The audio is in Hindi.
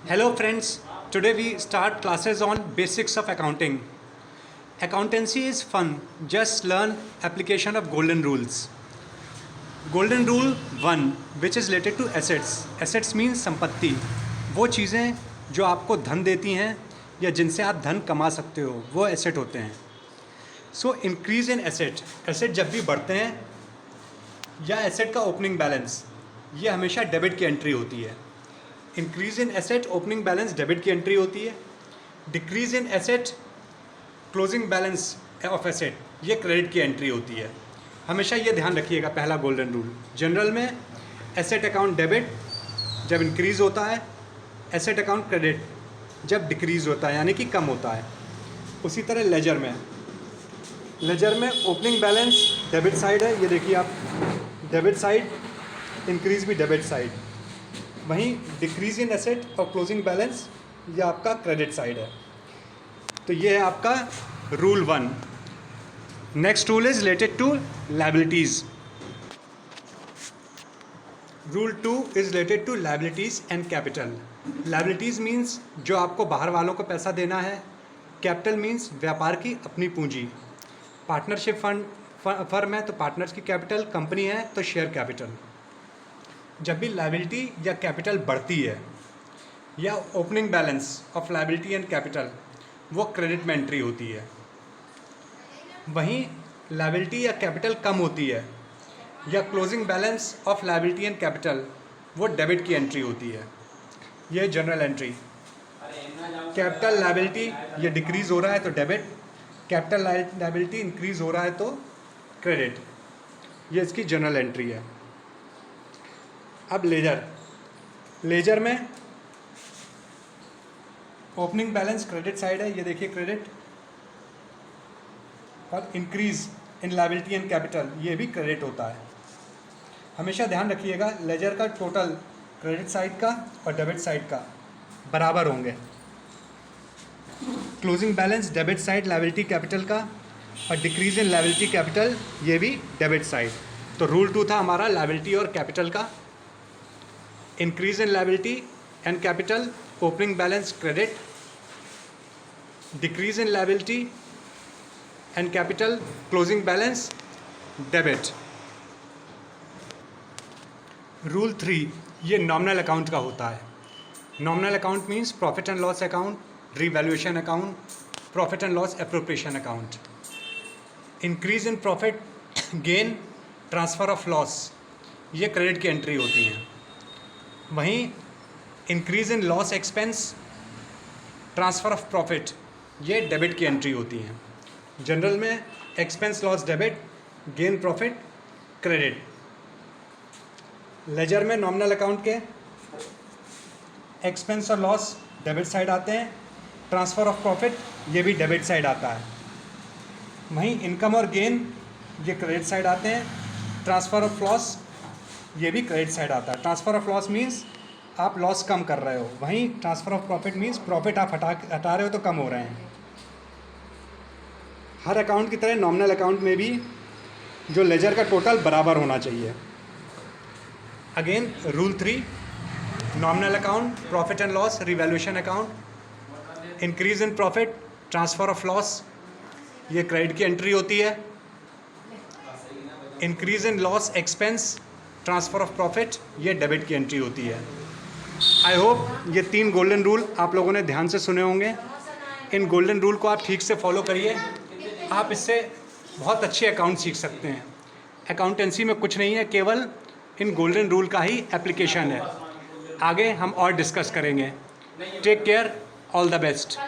Hello friends, today we start classes on basics of accounting. Accountancy is fun, just learn application of golden rules. Golden rule 1 which is related to assets. Assets means संपत्ति, वो चीज़ें जो आपको धन देती हैं या जिनसे आप धन कमा सकते हो वो एसेट होते हैं. So increase in asset, asset जब भी बढ़ते हैं या एसेट का ओपनिंग बैलेंस, ये हमेशा डेबिट की एंट्री होती है. Increase in asset opening balance debit की एंट्री होती है. Decrease in asset closing balance of asset ये क्रेडिट की एंट्री होती है. हमेशा ये ध्यान रखिएगा. पहला गोल्डन रूल, जनरल में एसेट अकाउंट डेबिट जब इंक्रीज़ होता है, एसेट अकाउंट क्रेडिट जब डिक्रीज़ होता है यानी कि कम होता है. उसी तरह लेजर में ओपनिंग बैलेंस डेबिट साइड है, ये देखिए आप, डेबिट साइड, इंक्रीज़ भी डेबिट साइड. वहीं डिक्रीज़ इन एसेट और क्लोजिंग बैलेंस ये आपका क्रेडिट साइड है. तो ये है आपका rule 1. Next rule is related to liabilities. Rule 2 is related to liabilities and capital. Liabilities means जो आपको बाहर वालों को पैसा देना है. कैपिटल मीन्स व्यापार की अपनी पूंजी. पार्टनरशिप फर्म है तो पार्टनर्स की कैपिटल, कंपनी है तो शेयर कैपिटल. जब भी लायबिलिटी या कैपिटल बढ़ती है या opening balance of liability and capital वो क्रेडिट में एंट्री होती है. वहीं लायबिलिटी या कैपिटल कम होती है या closing balance of liability and capital वो डेबिट की एंट्री होती है. ये जनरल एंट्री. कैपिटल लायबिलिटी ये डिक्रीज़ हो रहा है तो डेबिट, कैपिटल लायबिलिटी इंक्रीज़ हो रहा है तो क्रेडिट. ये इसकी जनरल एंट्री है. अब लेजर में ओपनिंग बैलेंस क्रेडिट साइड है, ये देखिए क्रेडिट, और increase in liability and capital ये भी क्रेडिट होता है. हमेशा ध्यान रखिएगा लेजर का टोटल क्रेडिट साइड का और डेबिट साइड का बराबर होंगे. Closing balance debit side liability capital का और डिक्रीज इन लायबिलिटी कैपिटल ये भी डेबिट साइड. तो रूल 2 था हमारा लायबिलिटी और कैपिटल का. Increase in liability and capital opening balance credit, decrease in liability and capital closing balance debit. Rule 3 ये नॉमिनल अकाउंट का होता है. Nominal account means profit and loss account, revaluation account, profit and loss appropriation account. Increase in profit gain, transfer of loss ये क्रेडिट की एंट्री होती हैं. वहीं increase in loss expense, transfer of profit ये डेबिट की एंट्री होती हैं. जनरल में expense loss debit, gain profit credit. Ledger में नॉमिनल अकाउंट के एक्सपेंस और लॉस डेबिट साइड आते हैं, ट्रांसफ़र ऑफ प्रॉफिट ये भी डेबिट साइड आता है. वहीं इनकम और गेन ये क्रेडिट साइड आते हैं, ट्रांसफ़र ऑफ लॉस ये भी क्रेडिट साइड आता है. ट्रांसफ़र ऑफ लॉस मीन्स आप लॉस कम कर रहे हो, वहीं transfer of profit means profit आप हटा रहे हो तो कम हो रहे हैं. हर अकाउंट की तरह नॉमिनल अकाउंट में भी जो लेजर का टोटल बराबर होना चाहिए. Again rule 3, nominal account profit and loss revaluation account, increase in profit, transfer of loss ये क्रेडिट की एंट्री होती है. Increase in loss expense, transfer of profit ये डेबिट की एंट्री होती है. आई होप ये 3 गोल्डन रूल आप लोगों ने ध्यान से सुने होंगे. इन गोल्डन रूल को आप ठीक से फॉलो करिए, आप इससे बहुत अच्छे अकाउंट सीख सकते हैं. अकाउंटेंसी में कुछ नहीं है, केवल इन गोल्डन रूल का ही एप्लीकेशन है. आगे हम और डिस्कस करेंगे. Take care, all the best.